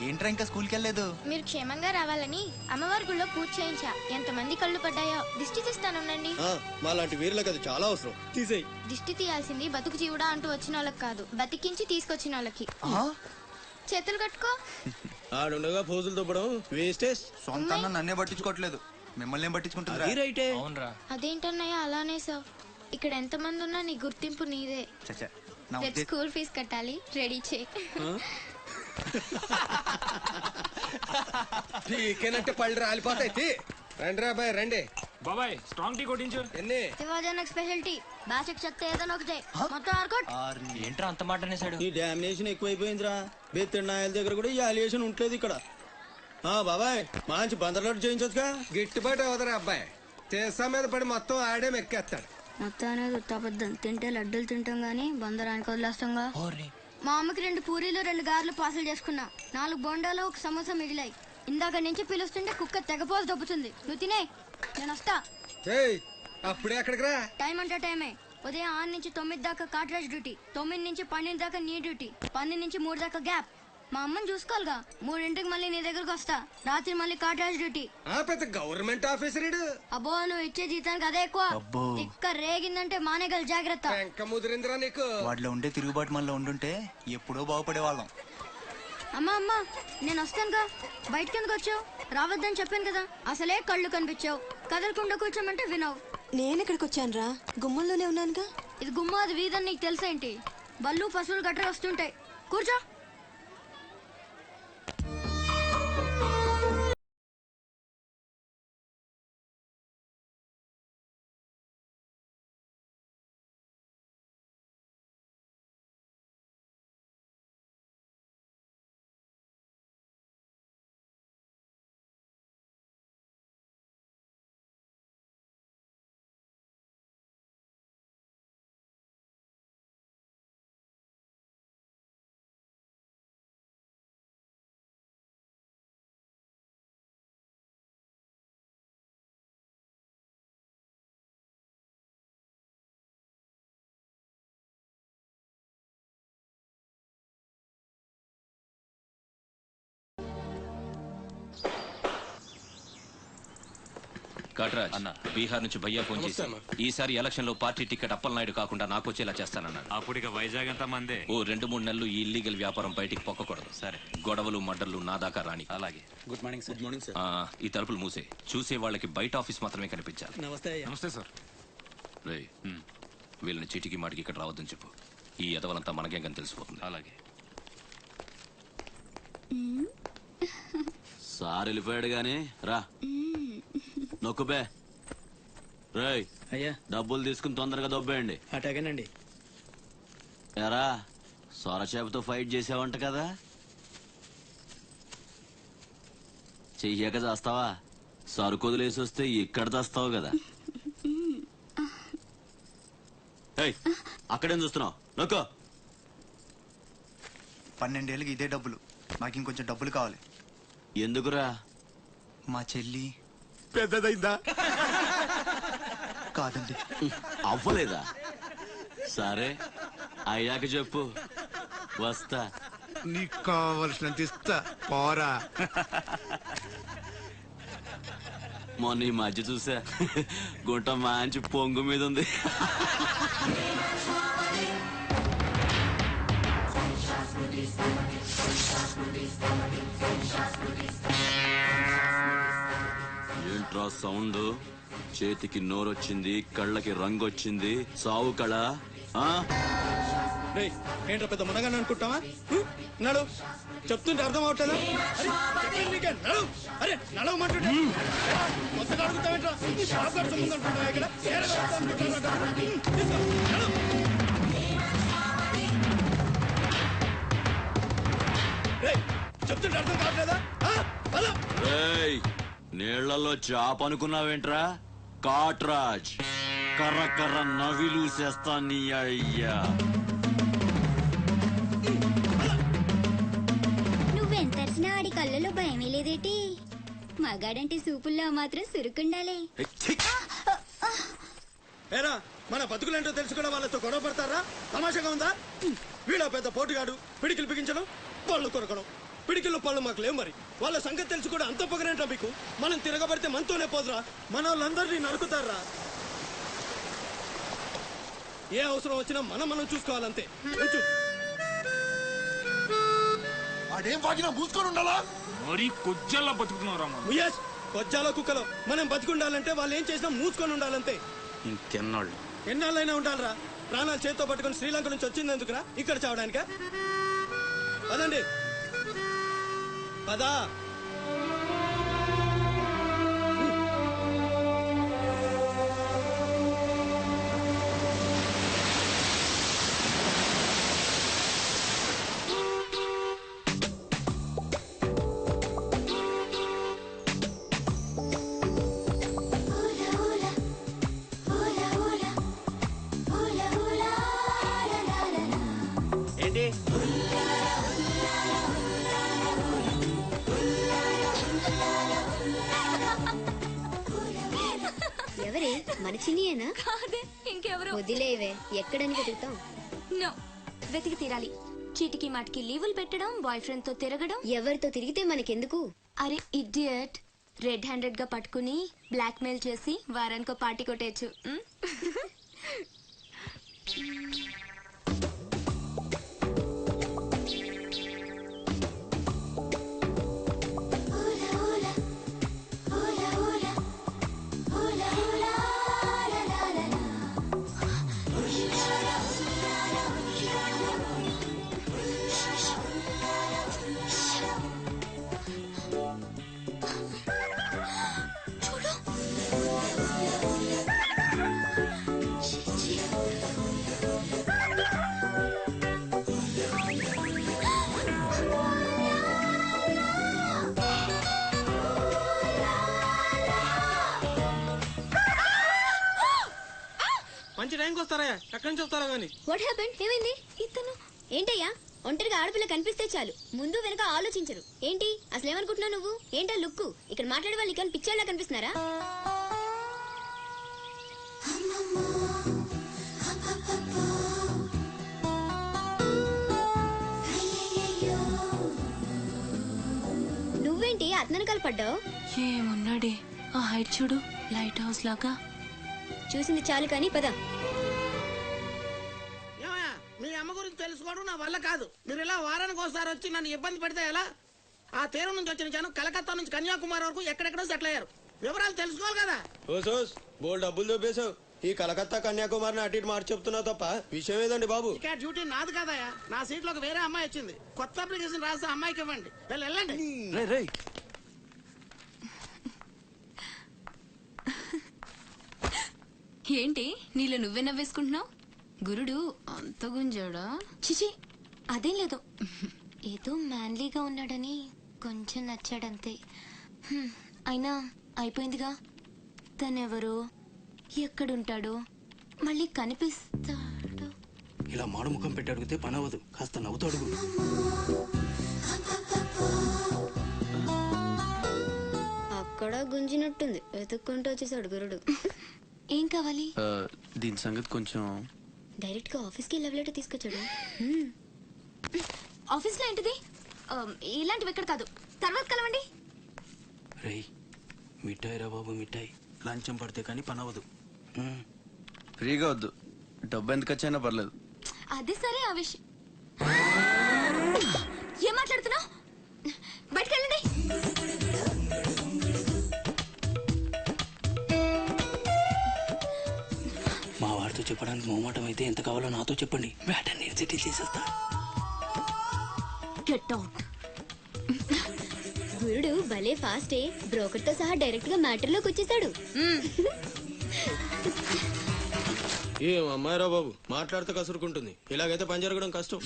ఏంట్రా ఇంకా స్కూల్కి వెళ్ళలేదు? మీరు క్షేమంగా రావాలని అమ్మవారి గుళ్ళో పూజ చేయించా. ఎంతమంది కళ్ళు పడ్డాయో. దిష్టి తీస్తానుండండి. మాలాంటి వీరులకు అది చాలా అవసరం. తీసేయి. దిష్టి తీయాల్సింది బతుకు జీవుడా అంటూ వచ్చిన వాళ్ళకి కాదు, బతికించి తీసుకొచ్చిన వాళ్ళకి. చేతులు కట్టుకో. ఆడుండగా పోజులు తప్పడం వేస్టేజ్. సొంత అన్న నన్నే పట్టించుకోవట్లేదు, మిమ్మల్ని ఏం పట్టించుకుంటారా? అదేంటన్నయ్య అలానే సార్. ఇక్కడ ఎంత మంది ఉన్నా నీ గుర్తింపు నీదే. రేపు స్కూల్ ఫీజు కట్టాలి, రెడీ చేయి. టీకేనంటే పళ్ళు రాలిపోతాయి. రండి రా బాయ్, రండి బాబాయ్. స్ట్రాంగ్ టీ కొట్టించు. ఎన్ని శివాజీ స్పెషల్ టీ బాచక్ చెత్త ఏదైనా ఒకటే మొత్తం ఆర్కోట్. ఏంట్రా అంత మాట అనేసాడు? ఈ డామినేషన్ ఎక్కువైపోయిందిరా. బెత్తినాయల దగ్గర కూడా ఈ అలియేషన్ ఉంటలేదు ఇక్కడ. బాబాయ్ మంచి బందర్లాట్ చేయించొచ్చుగా. గిట్టుబాటు అవుతారా అబ్బాయి? చేసా మీద పడి మొత్తం ఆడే మెక్కేస్తాడు. మొత్తం అనేది ఉత్తాపద్దం. తింటే లడ్డూలు తింటాం గానీ బందరానికి వదిలేస్తాంగా. మా అమ్మకి 2 పూరీలు 2 గారెలు పార్సల్ చేసుకున్నా. 4 బొండాలు 1 సమోసా మిగిలాయి. ఇందాక నుంచి పిలుస్తుంటే కుక్క తెగపోసి దొబ్బుతుంది. నువ్వు తినే, నేను వస్తా. అప్పుడే అక్కడికి రా. టైం అంటే టైమే. ఉదయం 6 నుంచి 9 దాకా కాట్రాజ్ డ్యూటీ, 9 నుంచి 12 దాకా నీ డ్యూటీ, 12 నుంచి 3 దాకా గ్యాప్. మా అమ్మని చూసుకోవాలిగా. 3ంటికి మళ్ళీ నీ దగ్గరకు వస్తా. రాత్రి మళ్ళీ కాట్రాజ్ డ్యూటీ. పెద్ద గవర్నమెంట్ ఆఫీసర్. అబ్బో, నువ్వు ఇచ్చే జీతానికి అదే ఎక్కువ. తిక్క రేగిందంటే మానేగల జాగ్రత్త. ముదిరిందిరా నీకు. వాటిలో ఉండే తిరుగుబాటు మనలో ఉండుంటే ఎప్పుడో బాగుపడే వాళ్ళం. అమ్మా అమ్మా, నేను వస్తానుగా. బయటకి ఎందుకు వచ్చావు? రావద్దని చెప్పాను కదా. అసలే కళ్ళు కనిపించావు. కదలకుండా కూర్చోమంటే వినవు. నేను ఇక్కడికి వచ్చాను రా, గుమ్మంలోనే ఉన్నానుగా. ఇది గుమ్మ, అది వీధని నీకు తెలుసేంటి? బళ్ళు పశువులు గట్రా వస్తుంటాయి. కూర్చో. కాట్రాజ్ అన్న, బీహార్ నుంచి భయ్యా ఫోన్ చేసి ఈసారి ఎలక్షన్ లో పార్టీ టికెట్ అప్పలనాయుడు కాకుండా నాకు వచ్చేలా చేస్తానన్నాడు. అప్పుడు ఇక వైజాగ్ అంతా మందే. ఓ 2-3 నెలలు ఈ ఇల్లీగల్ వ్యాపారం బయటికి పొక్కకూడదు. సరే, గొడవలు మడ్డర్లు నా దాకా రాని. అలాగే. Good morning sir. Good morning sir. ఈ తలుపులు మూసే. చూసే వాళ్ళకి బయట ఆఫీస్ మాత్రమే కనిపించాలి. నమస్తే. నమస్తే సార్. రేయ్, వీళ్ళని చీటికి మాటికి ఇక్కడ రావద్దని చెప్పు. ఈ ఎదవలంతా మనకేం తెలిసిపోతుంది. అలాగే. సార్ వెళ్ళిపోయాడు గాని రా నొక్కుబే. రేయ్ అయ్యా, డబ్బులు తీసుకుని తొందరగా దొబ్బేయండి. అటగనండి. ఎరా సొరచేపతో ఫైట్ చేసావంట కదా, చెయ్యాక చేస్తావా? సరుకుదులేసి వస్తే ఇక్కడ తెస్తావు కదా. అక్కడేం చూస్తున్నావు? నొక్కో. 12 ఏళ్ళకి ఇదే డబ్బులు. నాకు ఇంకొంచెం డబ్బులు కావాలి. ఎందుకురా? మా చెల్లి పెద్దదైందా? కాదండి. అవ్వలేదా? సరే అయ్యాక చెప్పు, వస్తా. నీకు కావలసినంత ఇస్తా, పోరా. మొన్న ఈ మధ్య చూసా, గుంట మంచి పొంగు మీద ఉంది. ఏంట్రా సౌండ్? చేతికి నోరొచ్చింది, కళ్ళకి రంగు వచ్చింది. సావు కళ. ఏంట్రా పెద్ద మునగాని అనుకుంటావా? నడు, చెప్తుంటే అర్థం అవట్లేదా? నడు, అరే నడవమంటుంటే కొత్తగా అడుగుతావేంట్రా? ఇక్కడ చెప్తుంటే అర్థం కావట్లేదా? నీళ్లలో చాప అనుకున్నావేంట్రా? కాట్రాజ్ కర్ర కర్ర నవిలూసేస్తా నీ అయ్యా. నువ్వెంతరిసినా ఆడి కళ్ళలో భయమే లేదేటి? మగాడంటే సూపుల్లో మాత్రం సురుకుండాలే. ఏరా, మన బతుకులేంటో తెలుసుకున్న వాళ్ళతో గొడవ పడతారా? తమాషాగా ఉందా? వీళ్ళ పెద్ద పోటుగాడు, పిడికిలు బిగించడం, పళ్ళు కొరకడం. పిడికిల్లో పళ్ళు మాకు లేవు మరి. వాళ్ళ సంగతి తెలిసి కూడా అంత పొగరేంటా మీకు? మనం తిరగబడితే మనతోనే పోదురా, మన వాళ్ళందరినీ నరుకుతారా. ఏ అవసరం వచ్చినా మనం చూసుకోవాలంతే. వాడేం వాగినా మూసుకొని ఉండాలా? మరీ కొజ్జల్లా బతుకుతున్నారా ముయేష్, కొజ్జాలో కుక్కలో మనం బతికుండాలంటే వాళ్ళు ఏం చేసినా మూసుకొని ఉండాలంతే. ఇంకెన్నాళ్ళు ఎన్నాళ్ళైనా ఉండాలరా. ప్రాణాలు చేత్తో పట్టుకొని శ్రీలంక నుంచి వచ్చిందెందుకురా? ఇక్కడ చావడానిక? పదండి పదా. ఏంటి ఎవరే మన చిన్నియేనా? అదే ఇంకెవరు? వదిలేవే, ఎక్కడని వెతుకుతాం? నో, వెతికి తీరాలి. చీటికి మాటికి లీవులు పెట్టడం, బాయ్ ఫ్రెండ్ తో తిరగడం. ఎవరితో తిరిగితే మనకెందుకు? అరే ఇడియట్, రెడ్ హ్యాండెడ్ గా పట్టుకుని బ్లాక్ మెయిల్ చేసి వారానికో పార్టీ కొట్టేయచ్చు. మంచి టైంకి వస్తారా? ఎక్కడి నుంచి వస్తారా గానీ? What happened? ఏమైంది? ఇతను ఏంటయ్యా, ఒంటరిగా ఆడపిల్ల కనిపిస్తే చాలు ముందు వెనక ఆలోచించరు. ఏంటి అసలు ఏమనుకుంటున్నావు నువ్వు? ఏంటా లుక్కు? ఇక్కడ మాట్లాడే వాళ్ళు ఇక్కడ పిక్చర్లా కనిపిస్తున్నారా? నువ్వేంటి అతనకాలు పడ్డావు? ఏమున్నాడే, ఆ హైట్ చూడు, లైట్ హౌస్ లాగా. చూసింది చాలు కానీ పద. మీ అమ్మ గురించి తెలుసుకోవడం నా వల్ల కాదు. మీరు ఇలా వారానికి ఒకసారి వచ్చి నన్ను ఇబ్బంది పెడితే ఎలా? ఆ తీరం నుంచి వచ్చిన జనం కలకత్తా నుంచి కన్యాకుమారి వరకు ఎక్కడెక్కడో సెటిల్ అయ్యారు. వివరాలు తెలుసుకోవాలి కదా. బోల్ డబ్బులు దొబ్బేశావు. ఈ కలకత్తా కన్యాకుమారిని అటు ఇటు మార్చి చెప్తున్నావు తప్ప విషయం ఏదండి బాబు? ఇక్కడ డ్యూటీ నాది కదయా. నా సీట్ లోకి వేరే అమ్మాయి వచ్చింది. కొత్త అప్లికేషన్ రాస్తే అమ్మాయికి ఇవ్వండి. వెళ్ళండి. ఏంటి నీలో నువ్వే నవ్వేసుకుంటున్నావు? గురుడు అంత గుంజాడా? చిచి, అదేం లేదు, ఏదో మ్యాన్లీగా ఉన్నాడని కొంచెం నచ్చాడంతే. అయినా అయిపోయిందిగా. తనెవరో, ఎక్కడుంటాడో, మళ్ళీ కనిపిస్తాడు. ఇలా మాడు ముఖం పెట్టి అడిగితే పని అవ్వదు. కాస్త నవ్వుతూ అడుగు. అక్కడ గుంజినట్టుంది. వెతుక్కుంటూ వచ్చేసాడు గురుడు. ఏం కావాలి? దీని సంగతి కొంచెం. డైరెక్ట్ గా ఆఫీస్ కి లవ్ లెటర్ తీసుకొచ్చాడు. ఆఫీస్ లో ఏంటిది? ఇలాంటివి ఎక్కడ కాదు, తర్వాత కలవండి. రేయ్, మిఠాయి రా బాబు, మిఠాయి. లంచం పడితే కానీ పని అవ్వదు. ఫ్రీగా వద్దు, డబ్బు ఎంత ఖర్చైనా పర్లేదు. అది సరే, ఆ విషయం ఏం మాట్లాడుతున్నావు? బయటకు వెళ్ళండి. మా వాడితో చెప్పడానికి మొహమాటం అయితే ఎంత కావాలో నాతో చెప్పండి. వేటని సెటిల్ చేసేస్తా. Get out. గురుడు భలే ఫాస్టే. బ్రోకర్ తో సహా డైరెక్ట్ గా మ్యాటర్ లోకి వచ్చేసాడు. ఏం అమ్మాయిరా బాబు, మాట్లాడితే కసురుకుంటుంది. ఇలాగైతే పని జరగడం కష్టం.